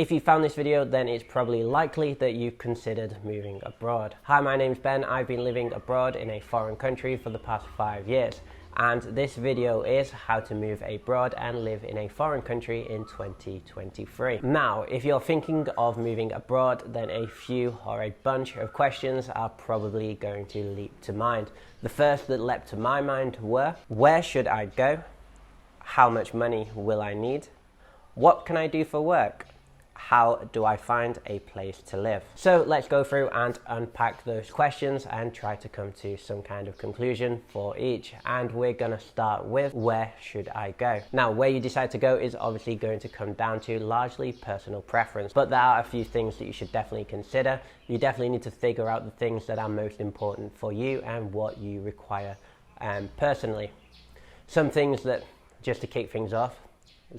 If you found this video, then it's probably likely that you considered moving abroad. Hi, my name's Ben. I've been living abroad in a foreign country for the past 5 years. And this video is how to move abroad and live in a foreign country in 2023. Now, if you're thinking of moving abroad, then a few or a bunch of questions are probably going to leap to mind. The first that leapt to my mind were, where should I go? How much money will I need? What can I do for work? How do I find a place to live? So let's go through and unpack those questions and try to come to some kind of conclusion for each. And we're going to start with, where should I go? Now, where you decide to go is obviously going to come down to largely personal preference, but there are a few things that you should definitely consider. You definitely need to figure out the things that are most important for you and what you require personally. Some things that, just to kick things off,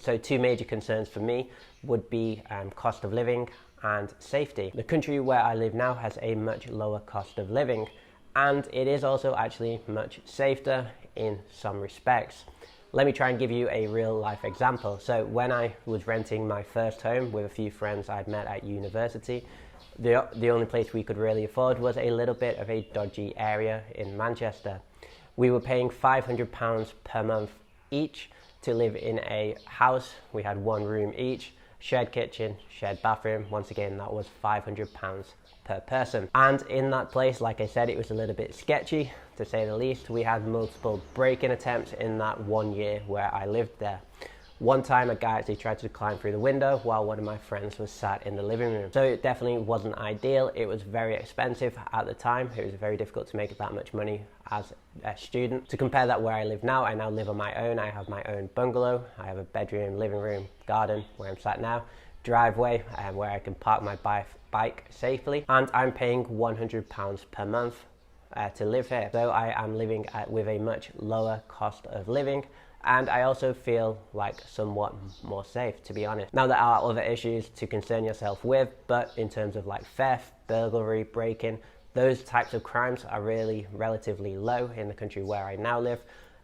so two major concerns for me would be cost of living and safety. The country where I live now has a much lower cost of living, and it is also actually much safer in some respects. Let me try and give you a real life example. So when I was renting my first home with a few friends I'd met at university, the only place we could really afford was a little bit of a dodgy area in Manchester. We were paying £500 per month each to live in a house. We had one room each, shared kitchen, shared bathroom. Once again, that was £500 per person. And in that place, like I said, it was a little bit sketchy, to say the least. We had multiple break-in attempts in that 1 year where I lived there. One time, a guy actually tried to climb through the window while one of my friends was sat in the living room. So it definitely wasn't ideal. It was very expensive at the time. It was very difficult to make that much money as a student. To compare that where I live now, I now live on my own. I have my own bungalow. I have a bedroom, living room, garden where I'm sat now, driveway where I can park my bike safely, and I'm paying £100 per month to live here. So I am living with a much lower cost of living. And I also feel like somewhat more safe, to be honest. Now, there are other issues to concern yourself with, but in terms of like theft, burglary, break-in, those types of crimes are really relatively low in the country where I now live,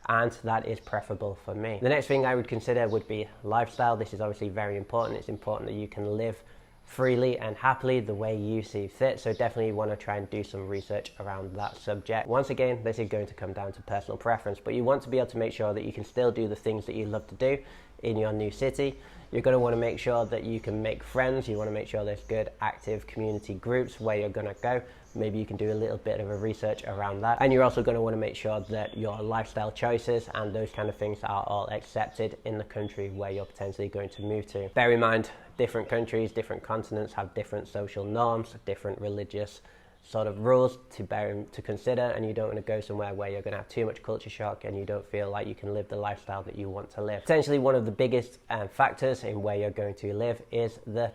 and that is preferable for me. The next thing I would consider would be lifestyle. This is obviously very important. It's important that you can live freely and happily the way you see fit, so definitely want to try and do some research around that subject. Once again, this is going to come down to personal preference, but you want to be able to make sure that you can still do the things that you love to do in your new city. You're going to want to make sure that you can make friends. You want to make sure there's good active community groups where you're going to go. Maybe you can do a little bit of a research around that. And you're also going to want to make sure that your lifestyle choices and those kind of things are all accepted in the country where you're potentially going to move to. Bear in mind, different countries, different continents have different social norms, different religious sort of rules to consider, and you don't want to go somewhere where you're going to have too much culture shock and you don't feel like you can live the lifestyle that you want to live. Potentially one of the biggest factors in where you're going to live is the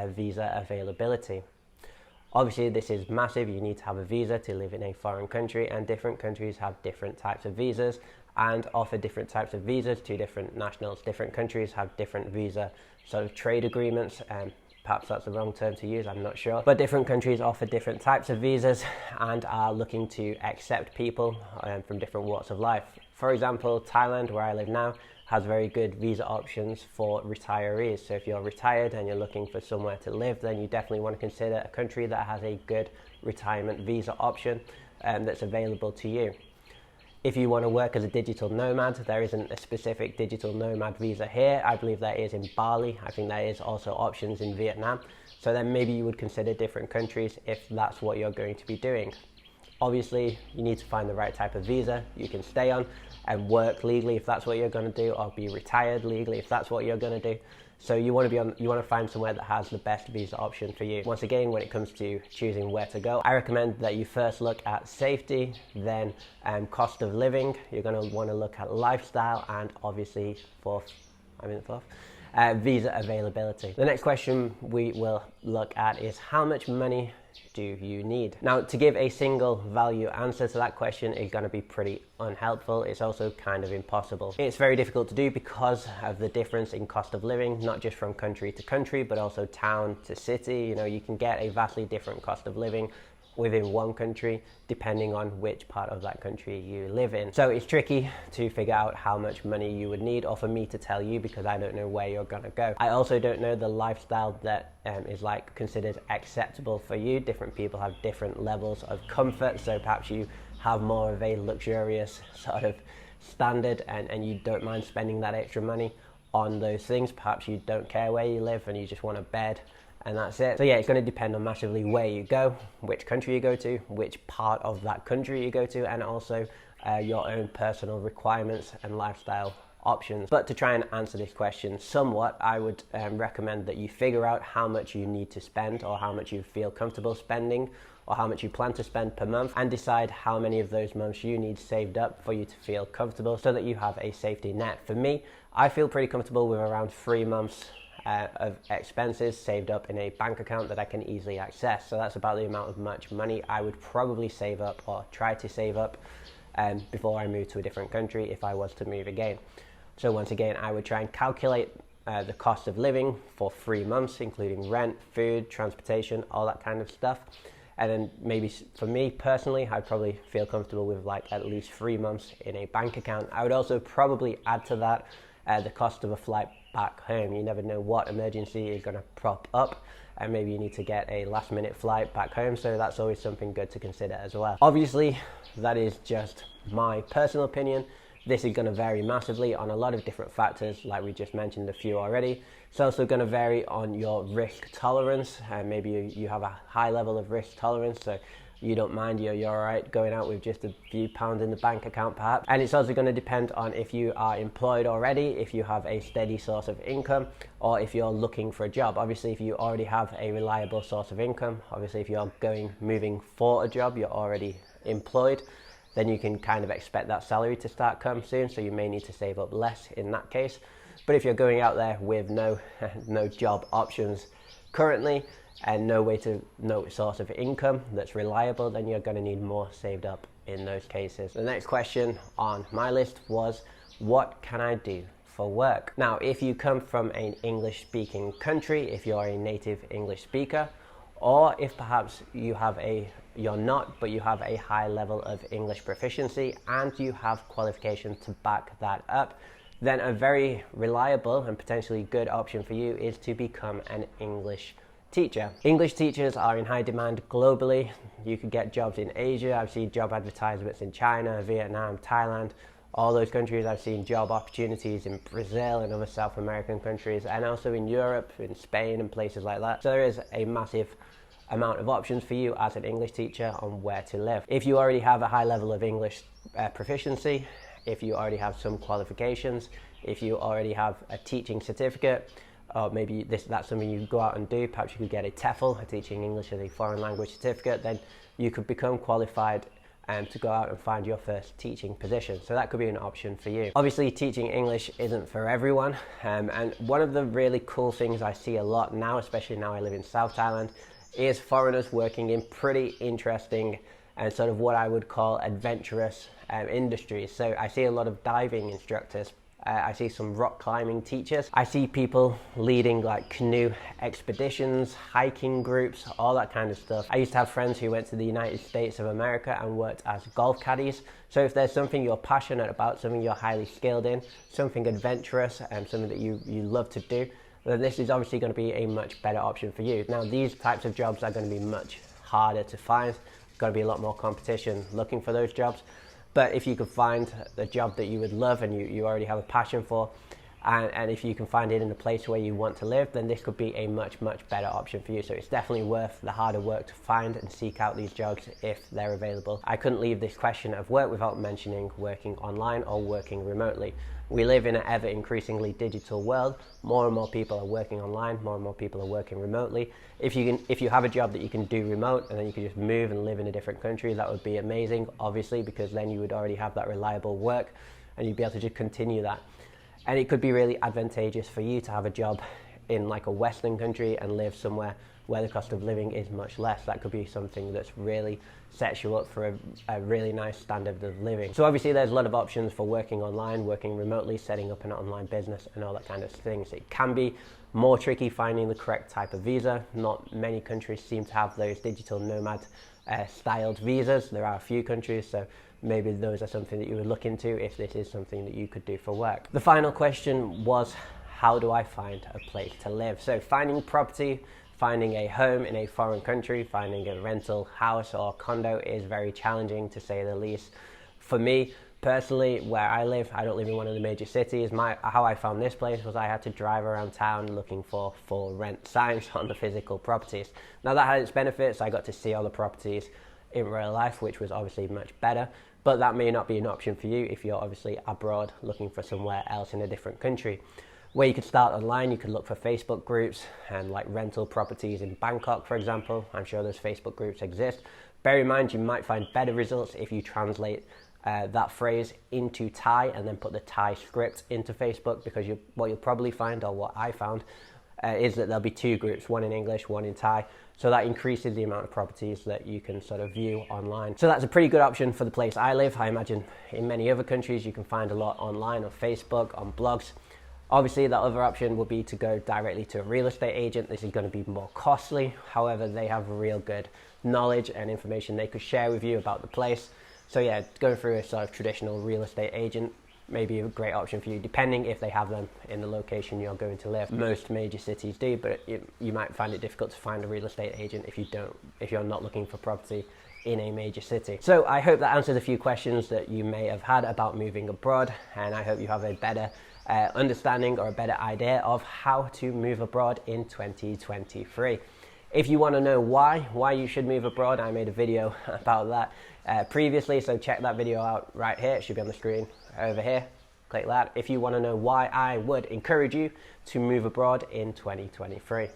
visa availability. Obviously, this is massive. You need to have a visa to live in a foreign country, and different countries have different types of visas and offer different types of visas to different nationals. Different countries have different visa sort of trade agreements, and perhaps that's the wrong term to use, I'm not sure. But different countries offer different types of visas and are looking to accept people from different walks of life. For example, Thailand, where I live now, has very good visa options for retirees. So if you're retired and you're looking for somewhere to live, then you definitely want to consider a country that has a good retirement visa option that's available to you. If you want to work as a digital nomad, there isn't a specific digital nomad visa here. I believe there is in Bali. I think there is also options in Vietnam. So then maybe you would consider different countries if that's what you're going to be doing. Obviously, you need to find the right type of visa you can stay on and work legally if that's what you're going to do, or be retired legally if that's what you're going to do. So you want to find somewhere that has the best visa option for you. Once again, when it comes to choosing where to go, I recommend that you first look at safety, then cost of living. You're going to want to look at lifestyle, and obviously visa availability. The next question we will look at is, how much money do you need? Now, to give a single value answer to that question is going to be pretty unhelpful. It's also kind of impossible. It's very difficult to do because of the difference in cost of living, not just from country to country, but also town to city. You know, you can get a vastly different cost of living within one country depending on which part of that country you live in. So it's tricky to figure out how much money you would need, or for me to tell you, because I don't know where you're gonna go. I also don't know the lifestyle that is like considered acceptable for you. Different people have different levels of comfort, so perhaps you have more of a luxurious sort of standard and you don't mind spending that extra money on those things. Perhaps you don't care where you live and you just want a bed and that's it. So yeah, it's going to depend on massively where you go, which country you go to, which part of that country you go to, and also your own personal requirements and lifestyle options. But to try and answer this question somewhat, I would recommend that you figure out how much you need to spend, or how much you feel comfortable spending, or how much you plan to spend per month, and decide how many of those months you need saved up for you to feel comfortable, so that you have a safety net. For me, I feel pretty comfortable with around 3 months of expenses saved up in a bank account that I can easily access. So that's about the amount of much money I would probably save up, or try to save up, before I move to a different country if I was to move again. So once again, I would try and calculate the cost of living for 3 months, including rent, food, transportation, all that kind of stuff. And then maybe for me personally, I'd probably feel comfortable with like at least 3 months in a bank account. I would also probably add to that the cost of a flight back home. You never know what emergency is going to prop up, and maybe you need to get a last minute flight back home, so that's always something good to consider as well. Obviously, that is just my personal opinion. This is going to vary massively on a lot of different factors, like we just mentioned a few already. It's also going to vary on your risk tolerance. Maybe you have a high level of risk tolerance, so you don't mind, you're all right going out with just a few pounds in the bank account perhaps. And it's also going to depend on if you are employed already, if you have a steady source of income, or if you're looking for a job. Obviously, if you already have a reliable source of income, obviously if you're moving for a job, you're already employed, then you can kind of expect that salary to start come soon, so you may need to save up less in that case. But if you're going out there with no job options currently, and no source of income that's reliable, then you're going to need more saved up in those cases. The next question on my list was, what can I do for work? Now, if you come from an English speaking country, if you're a native English speaker, or if perhaps you're not, but you have a high level of English proficiency and you have qualifications to back that up, then a very reliable and potentially good option for you is to become an English teacher. English teachers are in high demand globally. You could get jobs in Asia. I've seen job advertisements in China, Vietnam, Thailand, all those countries. I've seen job opportunities in Brazil and other South American countries, and also in Europe, in Spain and places like that. So there is a massive amount of options for you as an English teacher on where to live. If you already have a high level of English proficiency, if you already have some qualifications, if you already have a teaching certificate, or maybe that's something you go out and do. Perhaps you could get a TEFL, a Teaching English as a Foreign Language certificate. Then you could become qualified to go out and find your first teaching position. So that could be an option for you. Obviously, teaching English isn't for everyone. And one of the really cool things I see a lot now, especially now I live in South Thailand, is foreigners working in pretty interesting and sort of what I would call adventurous industries. So I see a lot of diving instructors. I see some rock climbing teachers. I see people leading like canoe expeditions, hiking groups, all that kind of stuff. I used to have friends who went to the United States of America and worked as golf caddies. So if there's something you're passionate about, something you're highly skilled in, something adventurous and something that you love to do, then this is obviously going to be a much better option for you. Now, these types of jobs are going to be much harder to find. There's got to be a lot more competition looking for those jobs. But if you could find the job that you would love and you already have a passion for, and if you can find it in the place where you want to live, then this could be a much better option for you. So it's definitely worth the harder work to find and seek out these jobs if they're available. I couldn't leave this question of work without mentioning working online or working remotely. We live in an ever increasingly digital world. More and more people are working online, more and more people are working remotely. If you have a job that you can do remote and then you can just move and live in a different country, that would be amazing, obviously, because then you would already have that reliable work and you'd be able to just continue that. And it could be really advantageous for you to have a job in like a Western country and live somewhere where the cost of living is much less. That could be something that's really sets you up for a really nice standard of living. So obviously there's a lot of options for working online, working remotely, setting up an online business and all that kind of things. It can be more tricky finding the correct type of visa. Not many countries seem to have those digital nomad styled visas. There are a few countries, so maybe those are something that you would look into if this is something that you could do for work. The final question was, how do I find a place to live? So finding property, finding a home in a foreign country, finding a rental house or condo is very challenging, to say the least. For me personally, where I live, I don't live in one of the major cities. How I found this place was I had to drive around town looking for rent signs on the physical properties. Now that had its benefits. I got to see all the properties in real life, which was obviously much better, but that may not be an option for you if you're obviously abroad looking for somewhere else in a different country. Where you could start online, you could look for Facebook groups and like rental properties in Bangkok, for example. I'm sure those Facebook groups exist. Bear in mind, you might find better results if you translate that phrase into Thai and then put the Thai script into Facebook, because what you'll probably find, or what I found, is that there'll be two groups, one in English, one in Thai. So that increases the amount of properties that you can sort of view online. So that's a pretty good option for the place I live. I imagine in many other countries you can find a lot online, on Facebook, on blogs. Obviously, the other option would be to go directly to a real estate agent. This is going to be more costly. However, they have real good knowledge and information they could share with you about the place. So yeah, going through a sort of traditional real estate agent may be a great option for you, depending if they have them in the location you're going to live. Most major cities do, but you might find it difficult to find a real estate agent if you're not looking for property in a major city. So I hope that answers a few questions that you may have had about moving abroad, and I hope you have a better understanding or a better idea of how to move abroad in 2023. If you want to know why you should move abroad, I made a video about that previously, so check that video out right here. It should be on the screen over here. Click that if you want to know why I would encourage you to move abroad in 2023.